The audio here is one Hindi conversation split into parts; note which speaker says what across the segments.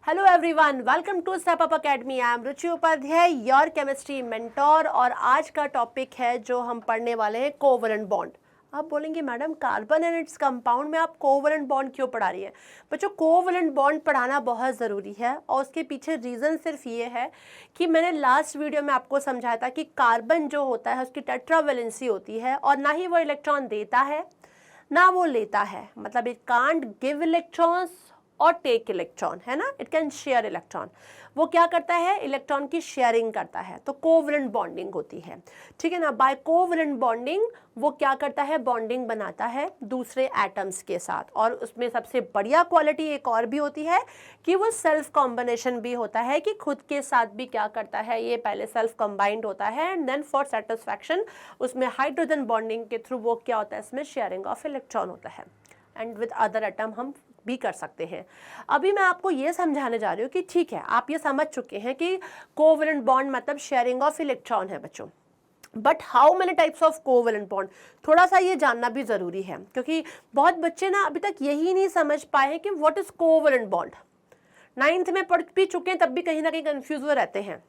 Speaker 1: Hello everyone, welcome to step up academy. I am Ruchi Upadhyay, your chemistry mentor. और आज का टॉपिक है जो हम पढ़ने वाले हैं कोवलेंट बॉन्ड। आप बोलेंगे madam carbon and its compound में आप कोवलेंट बॉन्ड क्यों पढ़ा रही है? बच्चों, कोवलेंट बॉन्ड पढ़ाना बहुत ज़रूरी है और उसके पीछे रीज़न सिर्फ ये है कि मैंने लास्ट वीडियो में आपको समझाया था कि कार्बन जो होता है उसकी टेट्रावेलेंसी होती है और ना ही वो इलेक्ट्रॉन देता है ना वो लेता है। मतलब इट कांट गिव इलेक्ट्रॉन्स और टेक इलेक्ट्रॉन, है ना। It can share electron. वो क्या करता है? इलेक्ट्रॉन की शेयरिंग करता है, तो कोवलेंट बॉन्डिंग होती है, ठीक है ना। बाय कोवलेंट बॉन्डिंग वो क्या करता है? बॉन्डिंग बनाता है दूसरे एटम्स के साथ। और उसमें सबसे बढ़िया क्वालिटी एक और भी होती है कि वो सेल्फ कॉम्बिनेशन भी होता है, कि खुद के साथ भी क्या करता है, ये पहले सेल्फ कंबाइंड होता है एंड देन फॉर सेटिस्फैक्शन उसमें हाइड्रोजन बॉन्डिंग के थ्रू वो क्या होता है, इसमें शेयरिंग ऑफ इलेक्ट्रॉन होता है। एंड विद अदर एटम हम भी कर सकते हैं। अभी मैं आपको ये समझाने जा रही हूँ कि ठीक है, आप ये समझ चुके हैं कि कोवलेंट बॉन्ड मतलब शेयरिंग ऑफ इलेक्ट्रॉन है बच्चों। But how many types of covalent bond, थोड़ा सा ये जानना भी ज़रूरी है, क्योंकि बहुत बच्चे ना अभी तक यही नहीं समझ पाए हैं कि what is covalent bond. 9th में पढ़ भी चुके हैं, तब भी कहीं ना कहीं कन्फ्यूज हुए रहते हैं।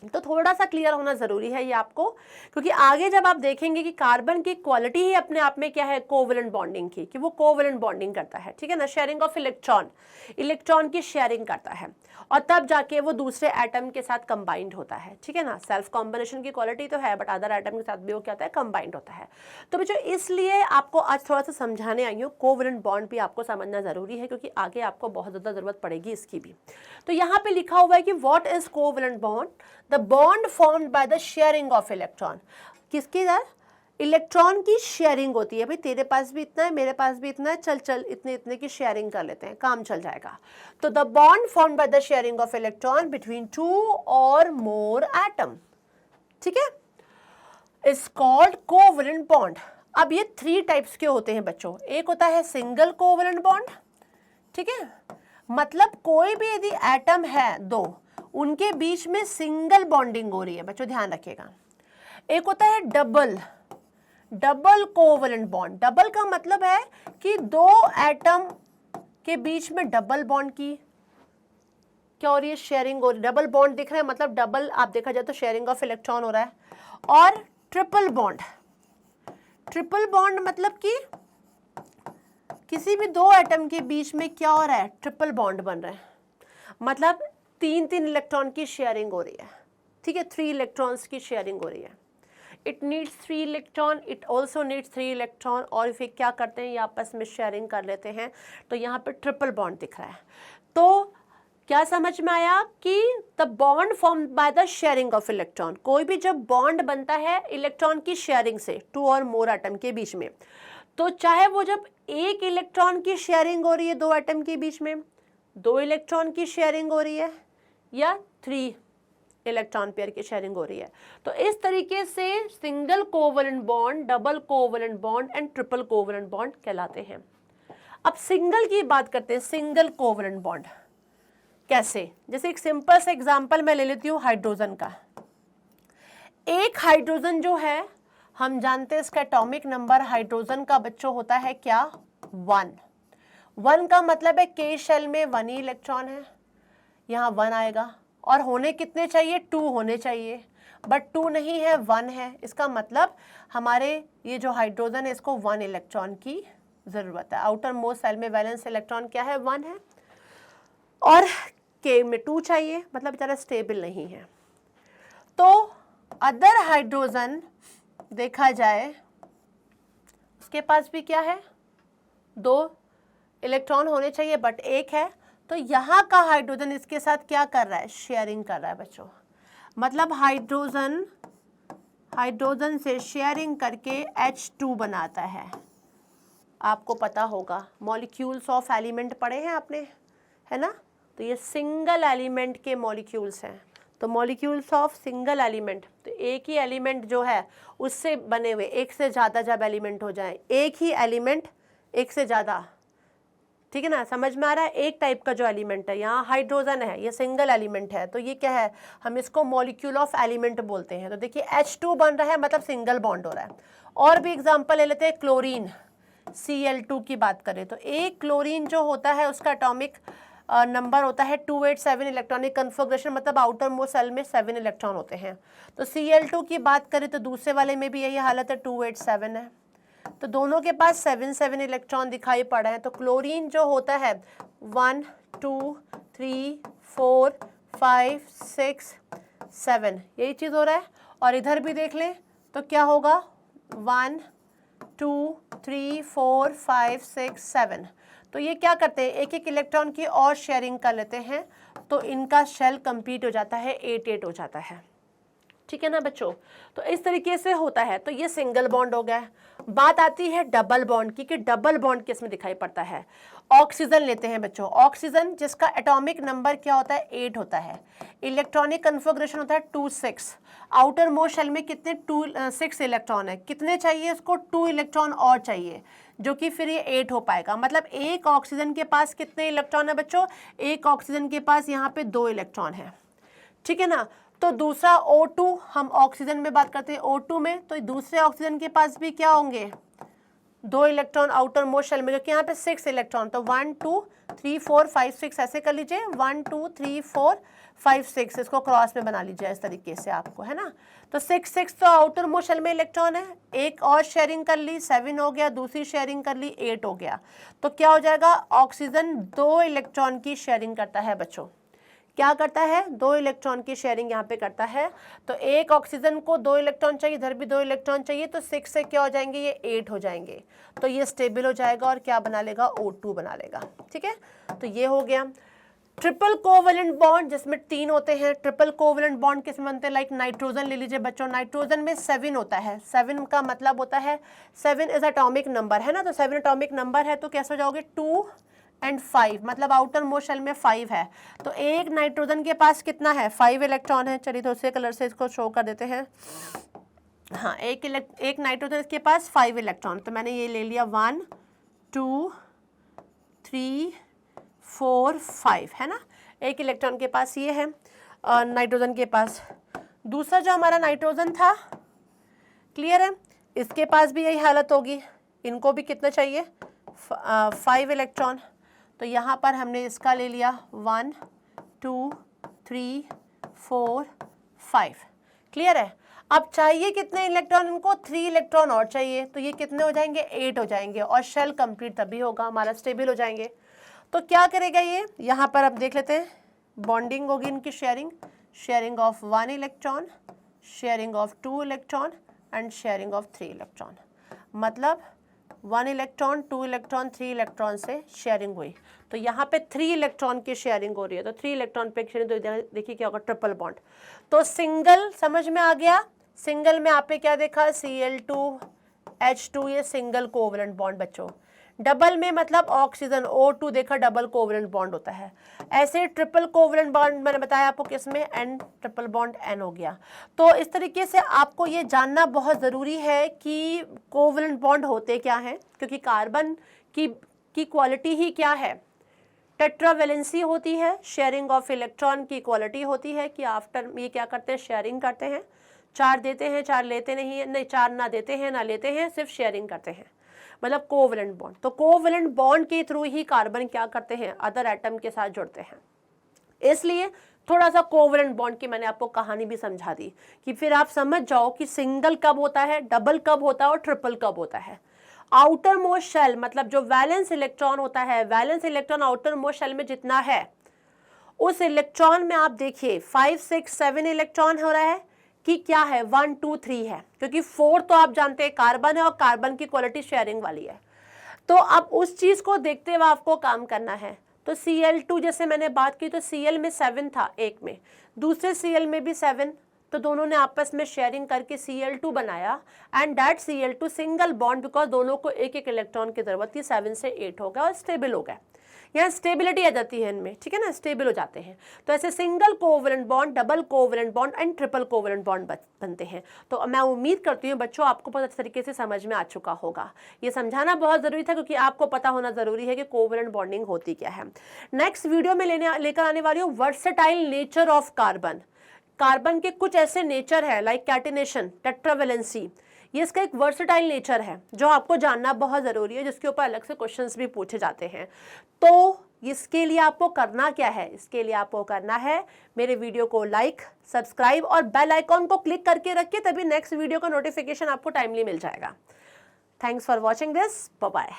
Speaker 1: तो थोड़ा सा क्लियर होना ज़रूरी है ये आपको, क्योंकि आगे जब आप देखेंगे कि कार्बन की क्वालिटी ही अपने आप में क्या है, कोवलेंट बॉन्डिंग की, कि वो कोवलेंट बॉन्डिंग करता है, ठीक है ना। शेयरिंग ऑफ इलेक्ट्रॉन, इलेक्ट्रॉन की शेयरिंग करता है और तब जाके वो दूसरे एटम के साथ कंबाइंड होता है, ठीक है ना। सेल्फ कॉम्बिनेशन की क्वालिटी तो है, बट अदर एटम के साथ भी वो क्या होता है, कंबाइंड होता है। तो बच्चों, इसलिए आपको आज थोड़ा सा समझाने आई हूँ, कोवलेंट बॉन्ड भी आपको समझना ज़रूरी है, क्योंकि आगे आपको बहुत ज़्यादा ज़रूरत पड़ेगी इसकी भी। तो यहाँ पे लिखा हुआ है कि what is covalent bond? The bond formed by the sharing of electron. किसकी दर? इलेक्ट्रॉन की शेयरिंग होती है। भाई तेरे पास भी इतना है, मेरे पास भी इतना है, चल चल इतने इतने की शेयरिंग कर लेते हैं, काम चल जाएगा। तो the bond formed by the sharing of electron between 2 और मोर एटम, ठीक है, इज कॉल्ड कोवलेंट बॉन्ड। अब ये 3 टाइप्स के होते हैं बच्चों। एक होता है सिंगल कोवलेंट बॉन्ड, ठीक है, मतलब कोई भी यदि एटम है दो, उनके बीच में सिंगल बॉन्डिंग हो रही है बच्चों, ध्यान रखिएगा। एक होता है डबल कोवलेंट बॉन्ड। डबल का मतलब है कि 2 एटम के बीच में डबल बॉन्ड की क्या हो रही है, शेयरिंग हो रही है। डबल बॉन्ड दिख रहा है, मतलब डबल आप देखा जाए तो शेयरिंग ऑफ इलेक्ट्रॉन हो रहा है। और ट्रिपल बॉन्ड मतलब कि किसी भी 2 एटम के बीच में क्या हो रहा है, ट्रिपल बॉन्ड बन रहा है, मतलब 3 इलेक्ट्रॉन की शेयरिंग हो रही है, ठीक है, 3 इलेक्ट्रॉन्स की शेयरिंग हो रही है। It needs 3 electron, it also needs 3 electron, और फिर क्या करते हैं, ये आपस में शेयरिंग कर लेते हैं। तो यहाँ पे ट्रिपल बॉन्ड दिख रहा है। तो क्या समझ में आया कि the bond formed by the sharing of electron. कोई भी जब बॉन्ड बनता है इलेक्ट्रॉन की शेयरिंग से 2 और मोर एटम के बीच में, तो चाहे वो जब 1 इलेक्ट्रॉन की शेयरिंग हो रही है 2 एटम के बीच में, 2 इलेक्ट्रॉन की शेयरिंग हो रही है, या 3 इलेक्ट्रॉन पेयर की शेयरिंग हो रही है। तो इस तरीके से single covalent bond, double covalent bond and triple covalent bond कहलाते हैं। अब सिंगल की बात करते हैं, सिंगल कोवलेंट बॉन्ड कैसे? जैसे एक सिंपल सा एग्जांपल मैं ले लेती हूँ हाइड्रोजन का। एक हाइड्रोजन जो है, हम जानते हैं इसका एटॉमिक नंबर हाइड्रोजन का बच्चों होता है क्या, 1 का मतलब है के शेल में 1 ही इलेक्ट्रॉन है, यहाँ 1 आएगा। और होने कितने चाहिए, 2 होने चाहिए, बट 2 नहीं है, 1 है। इसका मतलब हमारे ये जो हाइड्रोजन है इसको 1 इलेक्ट्रॉन की ज़रूरत है। आउटर मोस्ट सेल में वैलेंस इलेक्ट्रॉन क्या है, 1 है, और के में 2 चाहिए, मतलब बेचारा स्टेबल नहीं है। तो अदर हाइड्रोजन देखा जाए उसके पास भी क्या है, 2 इलेक्ट्रॉन होने चाहिए, बट 1 है। तो यहाँ का हाइड्रोजन इसके साथ क्या कर रहा है, शेयरिंग कर रहा है बच्चों। मतलब हाइड्रोजन से शेयरिंग करके H2 बनाता है। आपको पता होगा मॉलिक्यूल्स ऑफ एलिमेंट पढ़े हैं आपने, है ना। तो ये सिंगल एलिमेंट के मॉलिक्यूल्स हैं। तो मॉलिक्यूल्स ऑफ सिंगल एलिमेंट, तो एक ही एलिमेंट जो है उससे बने हुए एक से ज़्यादा जब एलिमेंट हो जाए, एक ही एलिमेंट एक से ज़्यादा, ठीक है ना, समझ में आ रहा है। एक टाइप का जो एलिमेंट है, यहाँ हाइड्रोजन है, ये सिंगल एलिमेंट है, तो ये क्या है, हम इसको मॉलिक्यूल ऑफ एलिमेंट बोलते हैं। तो देखिए H2 बन रहा है, मतलब सिंगल बॉन्ड हो रहा है। और भी एग्जांपल ले लेते हैं, क्लोरीन Cl2 की बात करें तो एक क्लोरीन जो होता है उसका एटॉमिक नंबर होता है 287 इलेक्ट्रॉनिक कन्फिग्रेशन, मतलब आउटर मोस्ट सेल में 7 इलेक्ट्रॉन होते हैं। तो Cl2 की बात करें तो दूसरे वाले में भी यही हालत है, 287 है, तो दोनों के पास 7 इलेक्ट्रॉन दिखाई पड़ रहे हैं। तो क्लोरीन जो होता है 1 2 3 4 5 6 7 यही चीज़ हो रहा है। और इधर भी देख लें तो क्या होगा 1 2 3 4 5 6 7। तो ये क्या करते हैं, एक एक इलेक्ट्रॉन की और शेयरिंग कर लेते हैं, तो इनका शेल कंप्लीट हो जाता है, 8 हो जाता है। ठीक है ना बच्चों, तो इस तरीके से होता है। तो ये सिंगल बॉन्ड हो गया। बात आती है डबल बॉन्ड की, कि डबल बॉन्ड किस में दिखाई पड़ता है। ऑक्सीजन लेते हैं बच्चों, ऑक्सीजन जिसका एटॉमिक नंबर क्या होता है 8 होता है, इलेक्ट्रॉनिक कन्फिग्रेशन होता है 2 6, आउटर मोस्ट शेल में कितने 6 इलेक्ट्रॉन है, कितने चाहिए इसको 2 इलेक्ट्रॉन और चाहिए, जो कि फिर ये 8 हो पाएगा। मतलब एक ऑक्सीजन के पास कितने इलेक्ट्रॉन है बच्चों, एक ऑक्सीजन के पास यहाँ पे 2 इलेक्ट्रॉन है। ठीक है ना। तो दूसरा O2, हम ऑक्सीजन में बात करते हैं O2 में, तो दूसरे ऑक्सीजन के पास भी क्या होंगे 2 इलेक्ट्रॉन आउटर मोस्ट शेल में, जो कि यहाँ पे 6 इलेक्ट्रॉन। तो 1 2 3 4 5 6 ऐसे कर लीजिए, 1 2 3 4 5 6 इसको क्रॉस में बना लीजिए इस तरीके से आपको, है ना। तो 6 तो आउटर मोस्ट शेल में इलेक्ट्रॉन है, एक और शेयरिंग कर ली 7 हो गया, दूसरी शेयरिंग कर ली 8 हो गया। तो क्या हो जाएगा, ऑक्सीजन 2 इलेक्ट्रॉन की शेयरिंग करता है बच्चों। क्या करता है, 2 इलेक्ट्रॉन की शेयरिंग यहाँ पे करता है। तो एक ऑक्सीजन को 2 इलेक्ट्रॉन चाहिए, इधर भी 2 इलेक्ट्रॉन चाहिए, तो 6 से क्या हो जाएंगे, ये 8 हो जाएंगे। तो ये स्टेबल हो जाएगा और क्या बना लेगा, O2 बना लेगा। ठीक है, तो ये हो गया। ट्रिपल कोवेलेंट बॉन्ड जिसमें 3 होते हैं, ट्रिपल कोवेलेंट बॉन्ड किस में बनते हैं, लाइक नाइट्रोजन ले लीजिए बच्चों, नाइट्रोजन में 7 होता है। 7 का मतलब होता है 7 इज एटॉमिक नंबर, है ना। तो 7 एटॉमिक नंबर है, तो कैसे हो जाओगे 2 और 5, मतलब आउटर मोस्ट शेल में 5 है। तो एक नाइट्रोजन के पास कितना है, 5 इलेक्ट्रॉन है। चलिए दूसरे कलर से इसको शो कर देते हैं। हाँ, एक नाइट्रोजन के पास 5 इलेक्ट्रॉन, तो मैंने ये ले लिया 1 2 3 4 5, है ना। एक इलेक्ट्रॉन के पास ये है नाइट्रोजन के पास। दूसरा जो हमारा नाइट्रोजन था, क्लियर है, इसके पास भी यही हालत होगी, इनको भी कितना चाहिए 5 इलेक्ट्रॉन। तो यहाँ पर हमने इसका ले लिया 1 2 3 4 5, क्लियर है। अब चाहिए कितने इलेक्ट्रॉन इनको, 3 इलेक्ट्रॉन और चाहिए, तो ये कितने हो जाएंगे 8 हो जाएंगे, और शेल कंप्लीट तभी होगा, हमारा स्टेबल हो जाएंगे। तो क्या करेगा ये, यहाँ पर अब देख लेते हैं, बॉन्डिंग होगी इनकी, sharing of 1 electron, sharing of 2 electron and sharing of 3 electron. मतलब 1 इलेक्ट्रॉन 2 इलेक्ट्रॉन 3 इलेक्ट्रॉन से शेयरिंग हुई। तो यहाँ पे 3 इलेक्ट्रॉन की शेयरिंग हो रही है, तो 3 इलेक्ट्रॉन पे शेयरिंग, तो देखिए क्या होगा, ट्रिपल बॉन्ड। तो सिंगल समझ में आ गया, सिंगल में आपने क्या देखा, Cl2H2, ये सिंगल कोवेलेंट बॉन्ड बच्चों। डबल में मतलब ऑक्सीजन O2 देखा, डबल कोवेलेंट बॉन्ड होता है। ऐसे ट्रिपल कोवेलेंट बॉन्ड मैंने बताया आपको किसमें, N, ट्रिपल बॉन्ड N हो गया। तो इस तरीके से आपको ये जानना बहुत ज़रूरी है कि कोवेलेंट बॉन्ड होते क्या हैं, क्योंकि कार्बन की क्वालिटी ही क्या है, टेट्रावेलेंसी होती है, शेयरिंग ऑफ इलेक्ट्रॉन की क्वालिटी होती है कि आफ्टर ये क्या करते हैं, शेयरिंग करते हैं, 4 देते हैं 4 लेते नहीं है, नहीं 4 ना देते हैं ना लेते हैं, सिर्फ शेयरिंग करते हैं, मतलब कोवेलेंट बॉन्ड। तो कोवेलेंट बॉन्ड के थ्रू ही कार्बन क्या करते हैं, अदर एटम के साथ जुड़ते हैं। इसलिए थोड़ा सा कोवेलेंट बॉन्ड की मैंने आपको कहानी भी समझा दी, कि फिर आप समझ जाओ कि सिंगल कब होता है, डबल कब होता है और ट्रिपल कब होता है। आउटर मोस्ट शेल मतलब जो वैलेंस इलेक्ट्रॉन होता है, valence electron outermost shell में जितना है, उस इलेक्ट्रॉन में आप देखिए 5 6 7 इलेक्ट्रॉन हो रहा है कि क्या है, 1 2 3 है, क्योंकि 4 तो आप जानते हैं कार्बन है, और कार्बन की क्वालिटी शेयरिंग वाली है। तो अब उस चीज को देखते हुए आपको काम करना है। तो Cl2 जैसे मैंने बात की, तो Cl में 7 था एक में, दूसरे Cl में भी 7, तो दोनों ने आपस में शेयरिंग करके Cl2 बनाया, and that Cl2 single bond, because दोनों को एक एक इलेक्ट्रॉन की जरूरत थी, 7 से 8 हो गया और स्टेबल हो गया। यहाँ स्टेबिलिटी आ जाती है इनमें, ठीक है ना, स्टेबल हो जाते हैं। तो ऐसे single covalent bond, double covalent bond and triple covalent bond बनते हैं। तो मैं उम्मीद करती हूँ बच्चों आपको बहुत अच्छे तरीके से समझ में आ चुका होगा। ये समझाना बहुत जरूरी था, क्योंकि आपको पता होना जरूरी है कि कोवेलेंट बॉन्डिंग होती क्या है। नेक्स्ट वीडियो में लेकर आने वाली हूँ versatile nature of carbon. Carbon के कुछ ऐसे नेचर है, लाइक कैटिनेशन, टेट्रावेलेंसी, ये इसका एक वर्सेटाइल नेचर है जो आपको जानना बहुत ज़रूरी है, जिसके ऊपर अलग से क्वेश्चंस भी पूछे जाते हैं। तो इसके लिए आपको करना क्या है, इसके लिए आपको करना है मेरे वीडियो को लाइक, सब्सक्राइब और बेल आइकॉन को क्लिक करके रखिए, तभी नेक्स्ट वीडियो का नोटिफिकेशन आपको टाइमली मिल जाएगा। Thanks for watching this, bye bye.